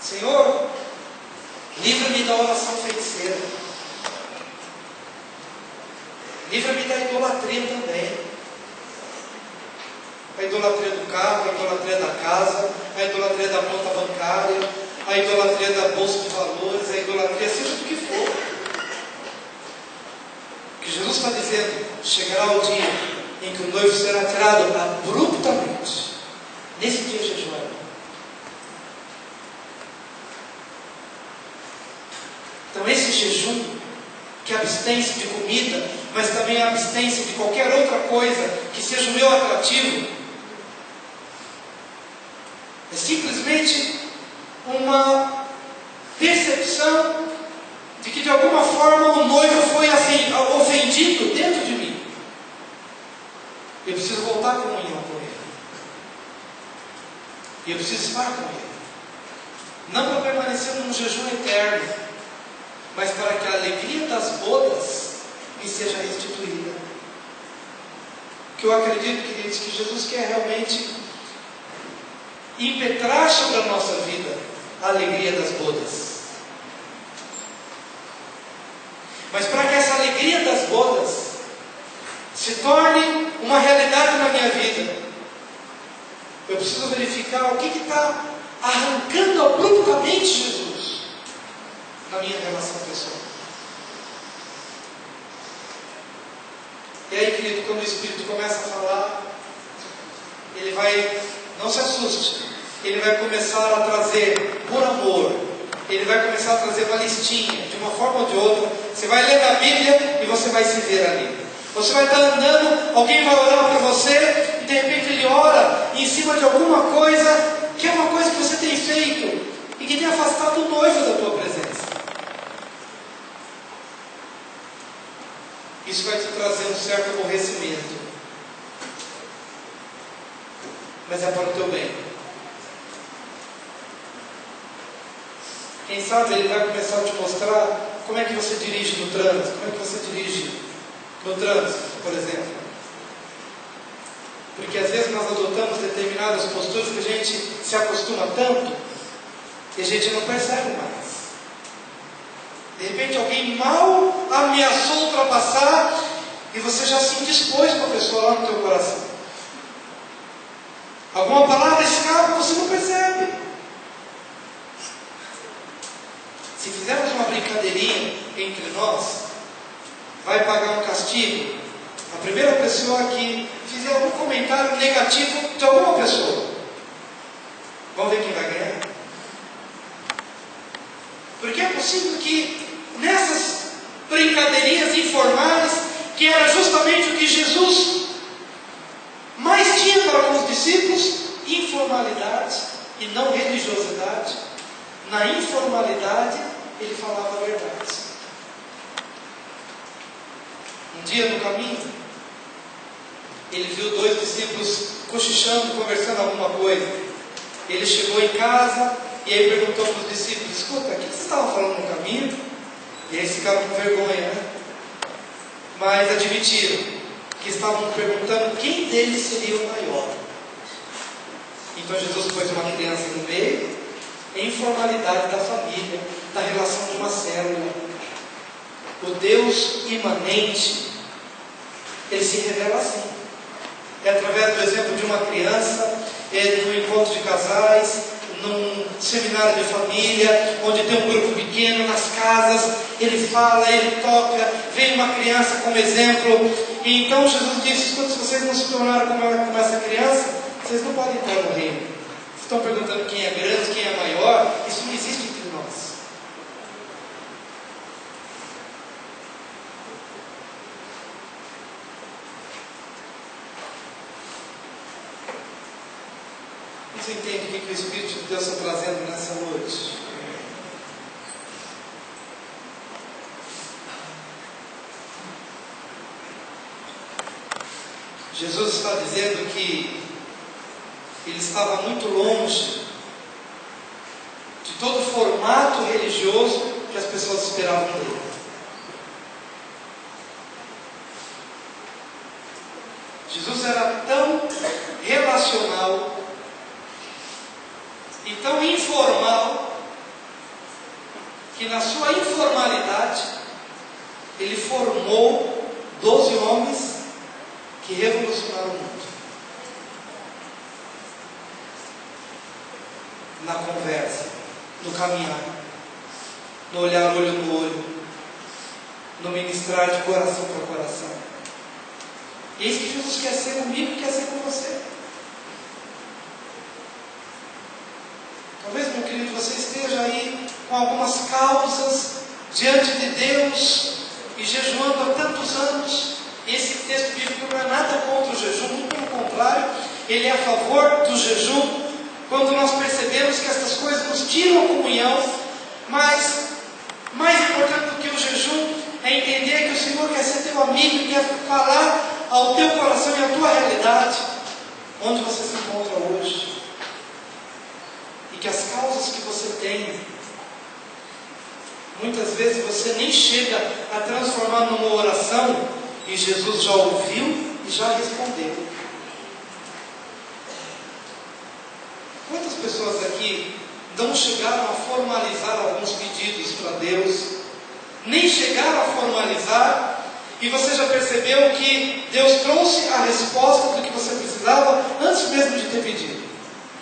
Senhor, livra-me da oração feiticeira. Livra-me da idolatria também. A idolatria do carro, a idolatria da casa, a idolatria da conta bancária, a idolatria da bolsa de valores, a idolatria seja do que for. O que Jesus está dizendo, chegará o dia em que o noivo será tirado abruptamente. Nesse dia jejuará. Então esse jejum, que abstém-se de comida, mas também abstém-se de qualquer outra coisa que seja o meu atrativo, é simplesmente uma percepção de que de alguma forma o noivo foi ofendido dentro de mim. Eu preciso voltar à comunhão com ele. E eu preciso estar com ele. Não para permanecer num jejum eterno, mas para que a alegria das bodas me seja restituída. Que eu acredito, queridos, que Jesus quer realmente impetrar sobre a nossa vida a alegria das bodas. Mas para que essa alegria das bodas se torne uma realidade na minha vida, eu preciso verificar o que está arrancando abruptamente Jesus na minha relação pessoal. E aí, querido, quando o Espírito começa a falar, ele vai, não se assuste, ele vai começar a trazer por amor, ele vai começar a trazer uma listinha, de uma forma ou de outra. Você vai ler na Bíblia e você vai se ver ali. Você vai estar andando, alguém vai orar por você, e de repente ele ora em cima de alguma coisa, que é uma coisa que você tem feito, e que tem afastado o noivo da tua presença. Isso vai te trazer um certo aborrecimento, mas é para o teu bem. Quem sabe ele vai começar a te mostrar como é que você dirige no trânsito, como é que você dirige no trânsito, por exemplo. Porque às vezes nós adotamos determinadas posturas que a gente se acostuma tanto e a gente não percebe mais. De repente alguém mal ameaçou ultrapassar e você já se indispôs com a pessoa lá no teu coração. Alguma palavra escapa e você não percebe. Se fizermos uma brincadeirinha entre nós, vai pagar um castigo a primeira pessoa que fizer algum comentário negativo de alguma pessoa. Vamos ver quem vai ganhar? Porque é possível que nessas brincadeirinhas informais, que era justamente o que Jesus mais tinha para com os discípulos, informalidade e não religiosidade, na informalidade ele falava a verdade. Um dia no caminho, ele viu dois discípulos cochichando, conversando alguma coisa. Ele chegou em casa e aí perguntou para os discípulos: escuta, o que vocês estavam falando no caminho? E eles ficaram com vergonha, né? Mas admitiram que estavam perguntando quem deles seria o maior. Então Jesus pôs uma criança no meio, em informalidade da família, da relação de uma célula. O Deus imanente, ele se revela assim. É através do exemplo de uma criança, num encontro de casais, num seminário de família, onde tem um grupo pequeno, nas casas, ele fala, ele toca, vem uma criança como exemplo. E então Jesus disse: escuta, se vocês não se tornaram como essa criança, vocês não podem entrar no reino. Vocês estão perguntando quem é grande, quem é maior. Isso não existe entre nós. Você entende o que o Espírito de Deus está trazendo nessa noite? Jesus está dizendo que ele estava muito longe de todo o formato religioso que as pessoas esperavam dele. Jesus era tão relacional e tão informal que na sua informalidade, ele formou 12 homens que revolucionaram o mundo. Na conversa, no caminhar, no olhar olho no olho, no ministrar de coração para coração. E é isso que Jesus quer ser comigo e quer ser com você. Talvez, meu querido, você esteja aí com algumas causas diante de Deus e jejuando há tantos anos. E esse texto bíblico não é nada contra o jejum, muito pelo contrário, ele é a favor do jejum. Quando nós percebemos que essas coisas nos tiram a comunhão, mas mais importante do que o jejum é entender que o Senhor quer ser teu amigo e quer falar ao teu coração e à tua realidade, onde você se encontra hoje. E que as causas que você tem, muitas vezes você nem chega a transformar numa oração, e Jesus já ouviu e já respondeu. Quantas pessoas aqui não chegaram a formalizar alguns pedidos para Deus, nem chegaram a formalizar, e você já percebeu que Deus trouxe a resposta do que você precisava antes mesmo de ter pedido?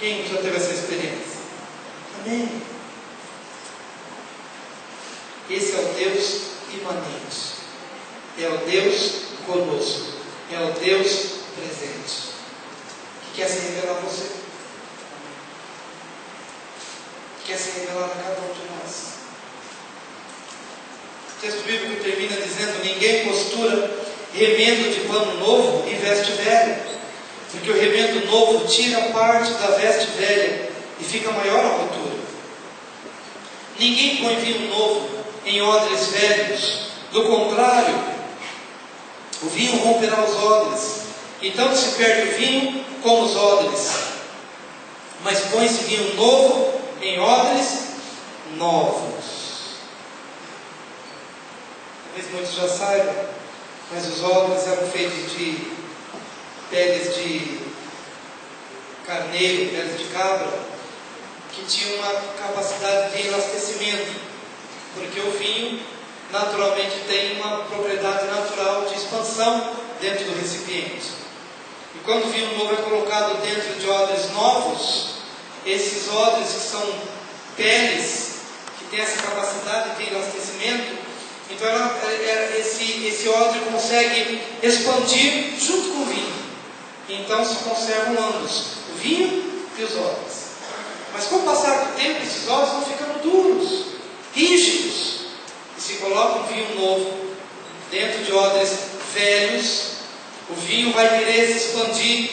Quem já teve essa experiência? Amém. Esse é o Deus imanente, é o Deus conosco, é o Deus presente, que quer se revelar a você, que quer se revelar a cada um de nós. O texto bíblico termina dizendo: ninguém costura remendo de pano novo em veste velha, porque o remendo novo tira parte da veste velha e fica maior a rotura. Ninguém põe vinho novo em odres velhos, do contrário, o vinho romperá os odres, então se perde o vinho como os odres. Mas põe-se vinho novo em odres novos. Talvez muitos já saibam, mas os odres eram feitos de peles de carneiro, peles de cabra, que tinham uma capacidade de elastecimento, porque o vinho naturalmente tem uma propriedade natural de expansão dentro do recipiente. E quando o vinho novo é colocado dentro de odres novos, esses odres que são peles, que têm essa capacidade de elastecimento, então esse odre consegue expandir junto com o vinho. Então se conservam ambos, o vinho e os odres. Mas com o passar do tempo, esses odres vão ficando duros, rígidos, e se coloca um vinho novo dentro de odres velhos, o vinho vai querer se expandir,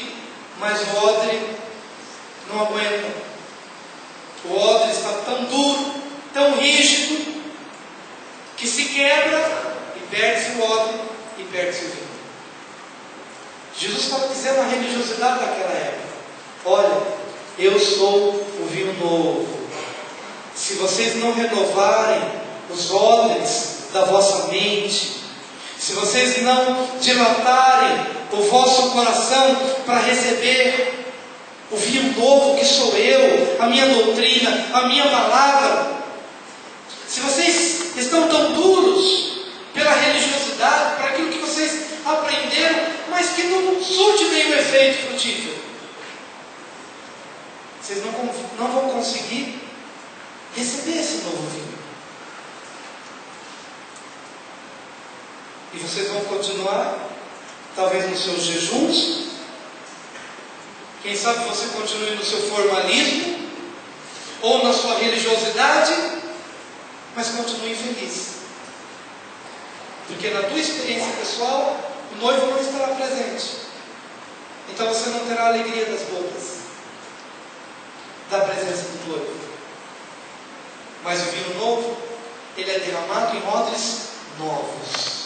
mas o odre não aguenta. O odre está tão duro, tão rígido, que se quebra e perde-se o odre e perde-se o vinho. Jesus estava dizendo à religiosidade daquela época: olha, eu sou o vinho novo. Se vocês não renovarem os odres da vossa mente, se vocês não dilatarem o vosso coração para receber o vinho novo que sou eu, a minha doutrina, a minha palavra, se vocês estão tão duros pela religiosidade, para aquilo que vocês aprenderam, mas que não surte nenhum efeito frutífero, vocês não vão conseguir receber esse novo vinho. E vocês vão continuar, talvez nos seus jejuns, quem sabe você continue no seu formalismo, ou na sua religiosidade, mas continue infeliz. Porque na tua experiência pessoal, o noivo não estará presente. Então você não terá a alegria das bodas, da presença do noivo. Mas o vinho novo, ele é derramado em odres novos.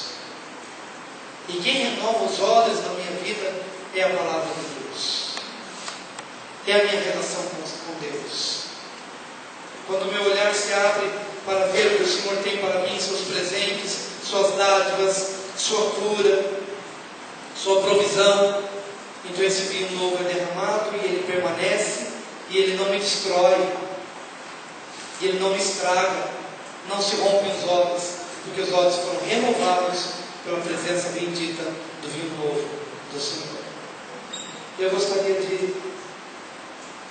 E quem renova os odres na minha vida é a palavra de Deus, é a minha relação com Deus. Quando o meu olhar se abre para ver o que o Senhor tem para mim, seus presentes, suas dádivas, sua cura, sua provisão, então esse vinho novo é derramado e ele permanece, e ele não me destrói, e ele não me estraga, não se rompem os odres, porque os odres foram renovados pela presença bendita do vinho novo do Senhor. Eu gostaria de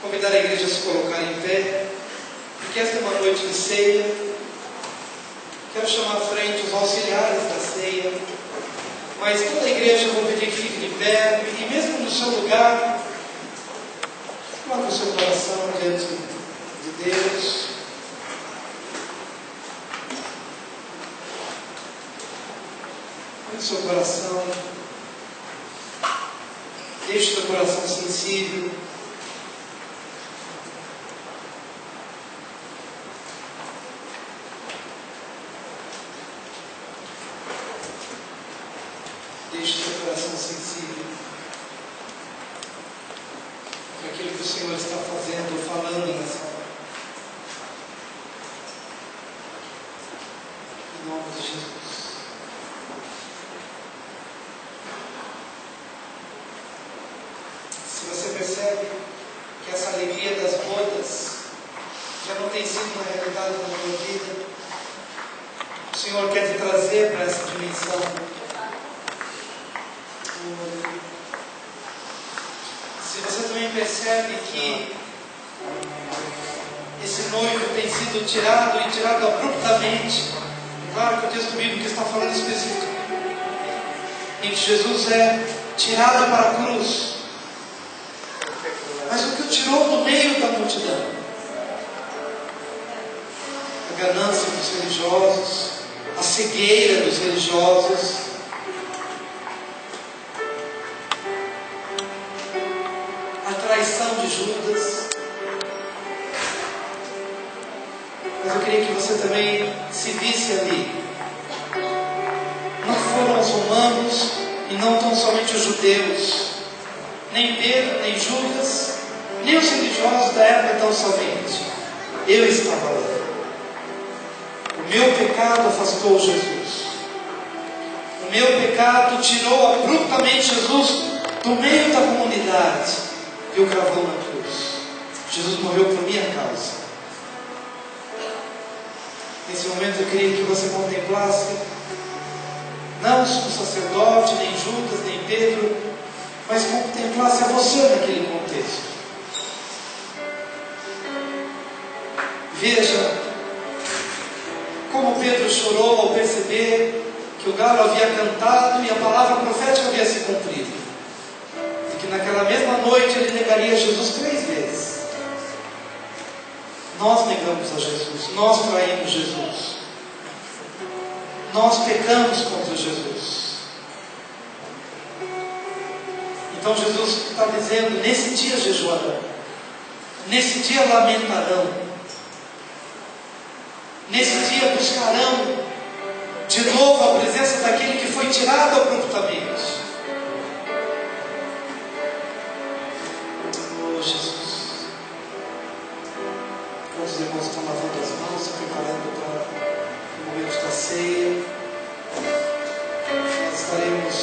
convidar a igreja a se colocar em pé, porque esta é uma noite de ceia. Quero chamar à frente os auxiliares da ceia, mas toda a igreja eu vou pedir que fique de pé, e mesmo no seu lugar, coloque o seu coração diante de Deus. Coloque o seu coração, deixe o seu coração sensível. Deixe o seu coração sensível para aquilo que o Senhor está fazendo ou falando nessa hora. Em nome de Jesus. Se você percebe que essa alegria das bodas já não tem sido uma realidade na minha vida, o Senhor quer te trazer para essa dimensão. Se você também percebe que esse noivo tem sido tirado e tirado abruptamente, claro que o texto bíblico está falando específico em que Jesus é tirado para a cruz, mas o que o tirou do meio da multidão? A ganância dos religiosos, a cegueira dos religiosos, traição de Judas. Mas eu queria que você também se visse ali. Não foram os romanos e não tão somente os judeus, nem Pedro, nem Judas, nem os religiosos da época tão somente. Eu estava lá. O meu pecado afastou Jesus. O meu pecado tirou abruptamente Jesus do meio da comunidade e o cravou na cruz. Jesus morreu por minha causa. Nesse momento eu queria que você contemplasse não o sacerdote, nem Judas, nem Pedro, mas contemplasse a você naquele contexto. Veja como Pedro chorou ao perceber que o galo havia cantado e a palavra profética havia se cumprido. Que naquela mesma noite ele negaria Jesus 3 vezes. Nós negamos a Jesus, nós traímos Jesus, nós pecamos contra Jesus. Então Jesus está dizendo: nesse dia jejuarão, nesse dia lamentarão, nesse dia buscarão de novo a presença daquele que foi tirado abruptamente. Jesus. Os irmãos estão lavando as mãos, se preparando para o momento da ceia. Nós estaremos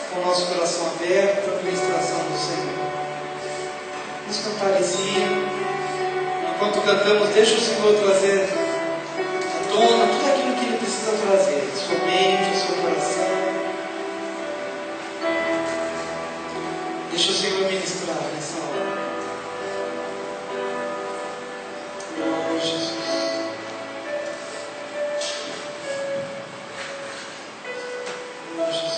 com o nosso coração aberto para a ministração do Senhor. Vamos cantar esse hino. Enquanto cantamos, deixa o Senhor trazer à tona tudo aquilo que Ele precisa trazer, sua mente, seu coração. Deixa o Senhor ministrar nessa hora. Oh, Jesus. Oh, Jesus.